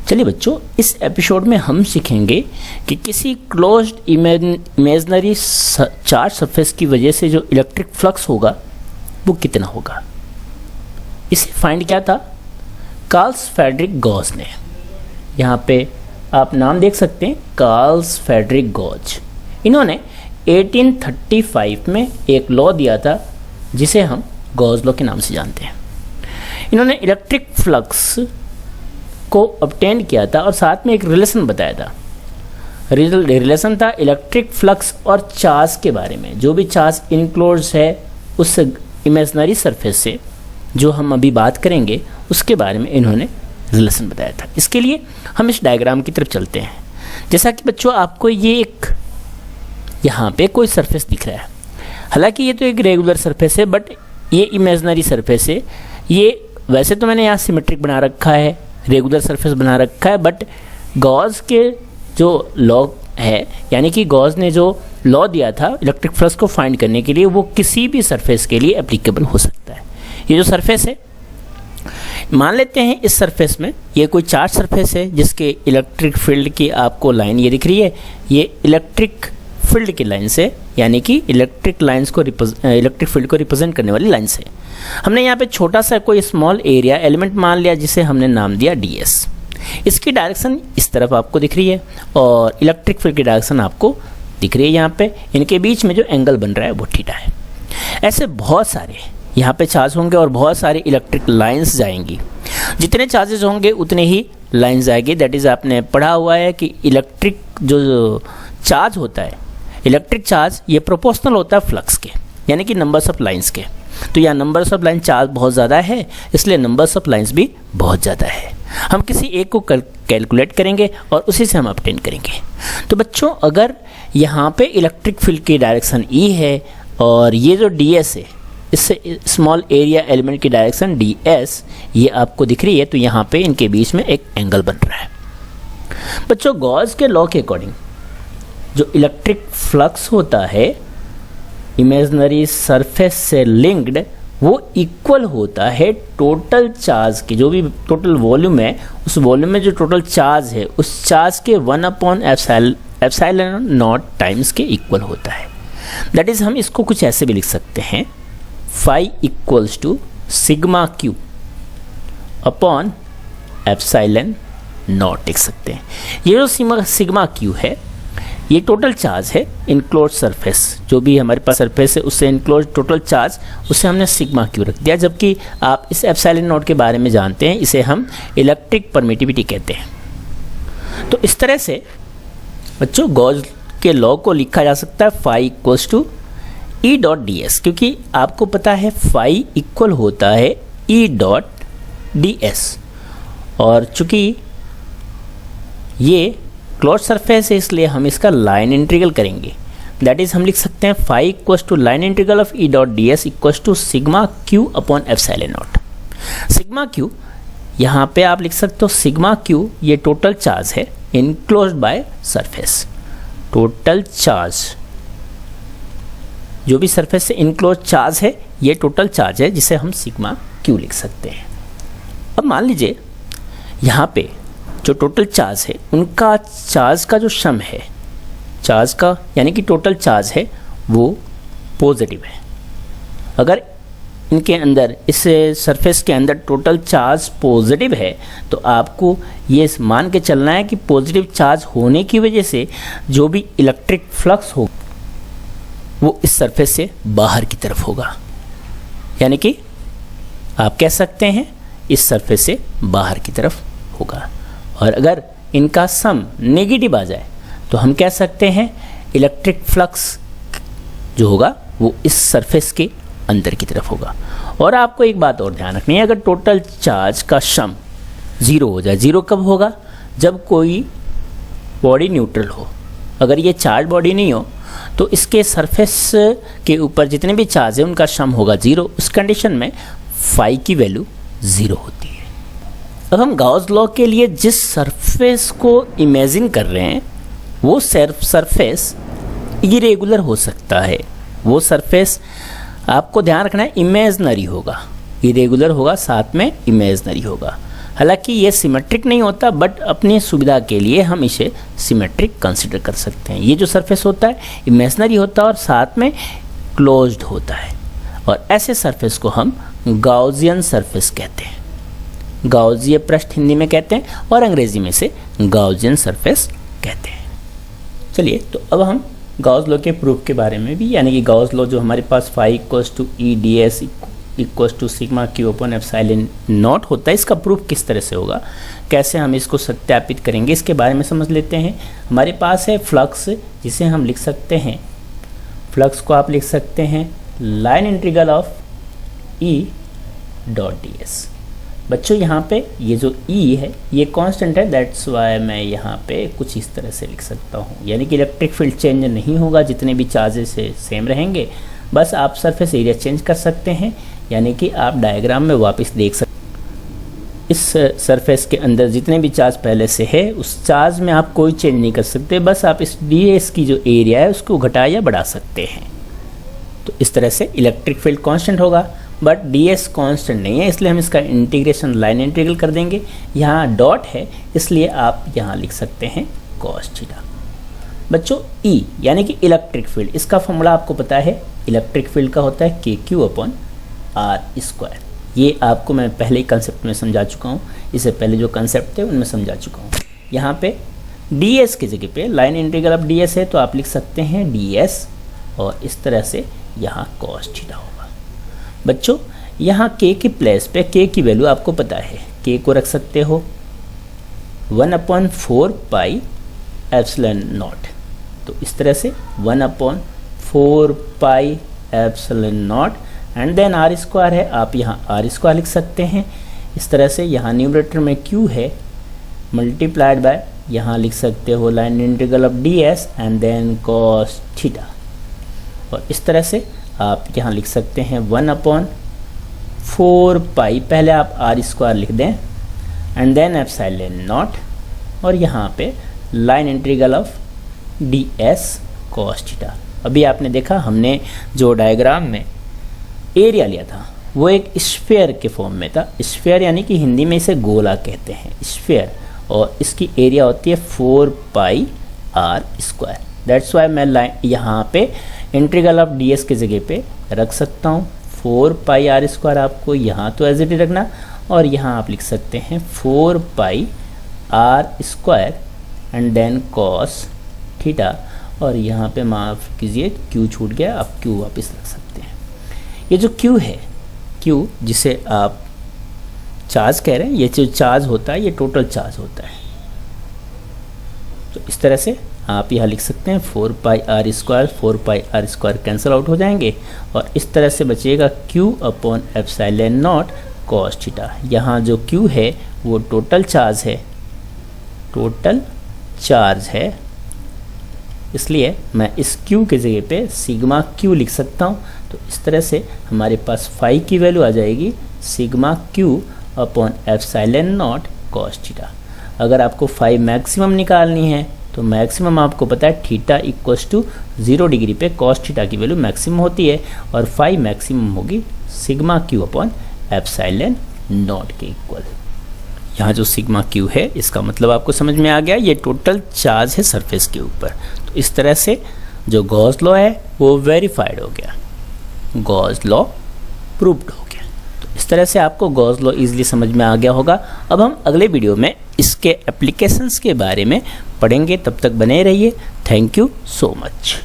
चलिए बच्चों, इस एपिसोड में हम सीखेंगे कि किसी क्लोज्ड इमेजिनरी चार्ज सरफेस की वजह से जो इलेक्ट्रिक फ्लक्स होगा वो कितना होगा। इसे फाइंड किया था कार्ल्स फ्रेडरिक गॉस ने। यहाँ पे आप नाम देख सकते हैं, कार्ल्स फ्रेडरिक गॉस। इन्होंने 1835 में एक लॉ दिया था जिसे हम गॉस लॉ के नाम से जानते हैं। इन्होंने इलेक्ट्रिक फ्लक्स को ऑब्टेन किया था और साथ में एक रिलेशन बताया था। रिलेशन था इलेक्ट्रिक फ्लक्स और चार्ज के बारे में। जो भी चार्ज इनक्लोज है उस इमेजिनरी सरफेस से जो हम अभी बात करेंगे उसके बारे में इन्होंने रिलेशन बताया था। इसके लिए हम इस डायग्राम की तरफ चलते हैं। जैसा कि बच्चों आपको ये एक यहाँ पे कोई सरफेस दिख रहा है, हालांकि ये तो एक रेगुलर सरफेस है बट ये इमेजिनरी सरफेस है। ये वैसे तो मैंने यहाँ सिमेट्रिक बना रखा है, रेगुलर सरफेस बना रखा है, बट गॉस के जो लॉ है, यानी कि गॉस ने जो लॉ दिया था इलेक्ट्रिक फ्लक्स को फाइंड करने के लिए, वो किसी भी सरफेस के लिए एप्लीकेबल हो सकता है। ये जो सरफेस है, मान लेते हैं इस सरफेस में ये कोई चार्ज सरफेस है जिसके इलेक्ट्रिक फील्ड की आपको लाइन ये दिख रही है। ये इलेक्ट्रिक फील्ड की लाइन से, यानी कि इलेक्ट्रिक फील्ड को रिप्रेजेंट करने वाली लाइन से हमने यहाँ पे छोटा सा कोई स्मॉल एरिया एलिमेंट मान लिया जिसे हमने नाम दिया ds। इसकी डायरेक्शन इस तरफ आपको दिख रही है और इलेक्ट्रिक फील्ड की डायरेक्शन आपको दिख रही है यहाँ पे। इनके बीच में जो एंगल बन रहा है वो थीटा है। ऐसे बहुत सारे यहाँ पे चार्ज होंगे और बहुत सारी इलेक्ट्रिक लाइंस जाएंगी। जितने चार्जेस होंगे उतने ही लाइंस जाएगी। दैट इज़ आपने पढ़ा हुआ है कि इलेक्ट्रिक जो चार्ज होता है, इलेक्ट्रिक चार्ज ये प्रोपोर्शनल होता है फ्लक्स के, यानी कि नंबर्स ऑफ लाइंस के। तो यहाँ नंबर्स ऑफ लाइन चार्ज बहुत ज़्यादा है, इसलिए नंबर्स ऑफ लाइंस भी बहुत ज़्यादा है। हम किसी एक को कैलकुलेट करेंगे और उसी से हम ऑब्टेन करेंगे। तो बच्चों, अगर यहाँ पे इलेक्ट्रिक फील्ड की डायरेक्शन ई है और ये जो ds है, इससे स्मॉल एरिया एलिमेंट की डायरेक्शन ds ये आपको दिख रही है, तो यहाँ पे इनके बीच में एक एंगल बन रहा है। बच्चों, गॉस के लॉ के अकॉर्डिंग जो इलेक्ट्रिक फ्लक्स होता है इमेजिनरी सरफेस से लिंक्ड, वो इक्वल होता है टोटल चार्ज के। जो भी टोटल वॉल्यूम है, उस वॉल्यूम में जो टोटल चार्ज है उस चार्ज के 1/एप्सिलॉन नॉट टाइम्स के इक्वल होता है। दैट इज़ हम इसको कुछ ऐसे भी लिख सकते हैं, phi equals to sigma q upon epsilon naught लिख सकते हैं। ये जो सिग्मा क्यू है ये टोटल चार्ज है इनक्लोज सरफेस। जो भी हमारे पास सरफेस है उससे इनक्लोज टोटल चार्ज, उससे हमने सिग्मा क्यू रख दिया। जबकि आप इस एप्सिलॉन नॉट के बारे में जानते हैं, इसे हम इलेक्ट्रिक परमिटिविटी कहते हैं। तो इस तरह से बच्चों गॉस के लॉ को लिखा जा सकता है phi equals to E dot d s, क्योंकि आपको पता है फाई इक्वल होता है ई डॉट डी एस। और चूँकि ये क्लोज सरफेस है इसलिए हम इसका लाइन इंटीग्रल करेंगे। दैट इज हम लिख सकते हैं phi equals to line integral of E dot d s equals to sigma q upon epsilon naught. Sigma q यहाँ पे आप लिख सकते हो, सिग्मा क्यू ये टोटल चार्ज है enclose by surface. Total charge, जो भी सरफेस से इनक्लोज चार्ज है ये टोटल चार्ज है जिसे हम सिग्मा क्यू लिख सकते हैं। अब मान लीजिए यहाँ पे जो टोटल चार्ज है उनका चार्ज का जो सम है, चार्ज का यानी कि टोटल चार्ज है वो पॉजिटिव है। अगर इनके अंदर, इस सरफेस के अंदर टोटल चार्ज पॉजिटिव है तो आपको ये मान के चलना है कि पॉजिटिव चार्ज होने की वजह से जो भी इलेक्ट्रिक फ्लक्स हो वो इस सरफेस से बाहर की तरफ होगा। यानी कि आप कह सकते हैं इस सरफेस से बाहर की तरफ होगा। और अगर इनका सम नेगेटिव आ जाए तो हम कह सकते हैं इलेक्ट्रिक फ्लक्स जो होगा वो इस सरफेस के अंदर की तरफ होगा। और आपको एक बात और ध्यान रखनी है, अगर टोटल चार्ज का सम ज़ीरो हो जाए। ज़ीरो कब होगा? जब कोई बॉडी न्यूट्रल हो। अगर ये चार्ज बॉडी नहीं हो तो इसके सरफेस के ऊपर जितने भी चार्ज है उनका सम होगा ज़ीरो। उस कंडीशन में फाई की वैल्यू ज़ीरो होती है। अब हम गॉस लॉ के लिए जिस सरफेस को इमेजिन कर रहे हैं वो सरफेस इरेगुलर हो सकता है। वो सरफेस आपको ध्यान रखना है इमेजिनरी होगा, इरेगुलर होगा, साथ में इमेजिनरी होगा। हालांकि ये सिमेट्रिक नहीं होता, बट अपनी सुविधा के लिए हम इसे सिमेट्रिक कंसिडर कर सकते हैं। ये जो सरफेस होता है इमेजिनरी होता है और साथ में क्लोज्ड होता है, और ऐसे सरफेस को हम गाउसियन सरफेस कहते हैं। गाउसीय पृष्ठ हिंदी में कहते हैं और अंग्रेजी में से गाउसियन सरफेस कहते हैं। चलिए, तो अब हम गाउस लॉ के प्रूफ के बारे में भी, यानी कि गाउस लॉ जो हमारे पास phi = E ds = sigma q upon epsilon not होता है, इसका प्रूफ किस तरह से होगा, कैसे हम इसको सत्यापित करेंगे, इसके बारे में समझ लेते हैं। हमारे पास है फ्लक्स, जिसे हम लिख सकते हैं, फ्लक्स को आप लिख सकते हैं line integral of E dot ds। बच्चों यहाँ पे ये जो E है ये कांस्टेंट है, दैट्स वाई मैं यहाँ पे कुछ इस तरह से लिख सकता हूँ, यानी कि इलेक्ट्रिक फील्ड चेंज नहीं होगा, जितने भी चार्जेस है सेम रहेंगे, बस आप सरफेस एरिया चेंज कर सकते हैं। यानी कि आप डायग्राम में वापस देख सकते हैं, इस सरफेस के अंदर जितने भी चार्ज पहले से है उस चार्ज में आप कोई चेंज नहीं कर सकते, बस आप इस ds की जो एरिया है उसको घटा या बढ़ा सकते हैं। तो इस तरह से इलेक्ट्रिक फील्ड कांस्टेंट होगा, बट ds कांस्टेंट नहीं है, इसलिए हम इसका इंटीग्रेशन लाइन इंटीग्रल कर देंगे। यहाँ डॉट है इसलिए आप यहाँ लिख सकते हैं cos थीटा। बच्चों E यानी कि इलेक्ट्रिक फील्ड, इसका फॉर्मूला आपको पता है, इलेक्ट्रिक फील्ड का होता है KQ अपॉन R²। ये आपको मैं पहले ही कंसेप्ट में समझा चुका हूँ, इससे पहले जो कंसेप्ट थे उनमें समझा चुका हूँ। यहाँ पे ds की जगह पे लाइन इंटीग्रल ऑफ ds है, तो आप लिख सकते हैं ds, और इस तरह से यहाँ cos थीटा होगा। बच्चों यहाँ k की प्लेस पे k की वैल्यू आपको पता है, k को रख सकते हो 1/4 पाई एप्सिलॉन नॉट। तो इस तरह से 1/4 pi epsilon naught and then r² है, आप यहाँ r² लिख सकते हैं। इस तरह से यहाँ न्यूमरेटर में q है मल्टीप्लाइड बाय, यहाँ लिख सकते हो line integral of ds and then cos theta, और इस तरह से आप यहाँ लिख सकते हैं 1/4 पाई, पहले आप r² लिख दें एंड देन एप्सिलॉन नॉट, और यहाँ पे line integral of ds cos theta. अभी आपने देखा हमने जो डायग्राम में एरिया लिया था वो एक स्फीयर के फॉर्म में था। स्फीयर यानी कि हिंदी में इसे गोला कहते हैं, स्फीयर, और इसकी एरिया होती है 4 पाई r²। दैट्स वाई मैं लाइन यहाँ पे इंटीग्रल ऑफ ds की जगह पे रख सकता हूँ 4 पाई r², आपको यहाँ तो एज इट इज रखना, और यहाँ आप लिख सकते हैं 4 pi r² and then cos theta, और यहाँ पे माफ़ कीजिए q छूट गया, आप q वापस रख सकते हैं। ये जो q है, q जिसे आप चार्ज कह रहे हैं, ये जो चार्ज होता है ये टोटल चार्ज होता है। तो इस तरह से आप यहाँ लिख सकते हैं 4 pi r², 4 pi r² cancel out हो जाएंगे, और इस तरह से बचेगा q upon epsilon not cos theta. यहाँ जो q है वो टोटल चार्ज है, टोटल चार्ज है, इसलिए मैं इस q के जगह पे सिग्मा q लिख सकता हूँ। तो इस तरह से हमारे पास phi की वैल्यू आ जाएगी sigma q upon epsilon not cos theta. अगर आपको phi मैक्सिमम निकालनी है तो मैक्सिमम आपको पता है थीटा = 0 डिग्री पे cos थीटा की वैल्यू मैक्सिमम होती है, और phi मैक्सिमम होगी sigma q upon epsilon not के इक्वल। यहाँ जो सिग्मा q है इसका मतलब आपको समझ में आ गया, ये टोटल चार्ज है सरफेस के ऊपर। तो इस तरह से जो गॉस लॉ है वो वेरीफाइड हो गया, गॉस लॉ प्रूव्ड हो गया। तो इस तरह से आपको गॉस लॉ इजीली समझ में आ गया होगा। अब हम अगले वीडियो में इसके एप्लीकेशंस के बारे में पढ़ेंगे, तब तक बने रहिए। Thank you so much.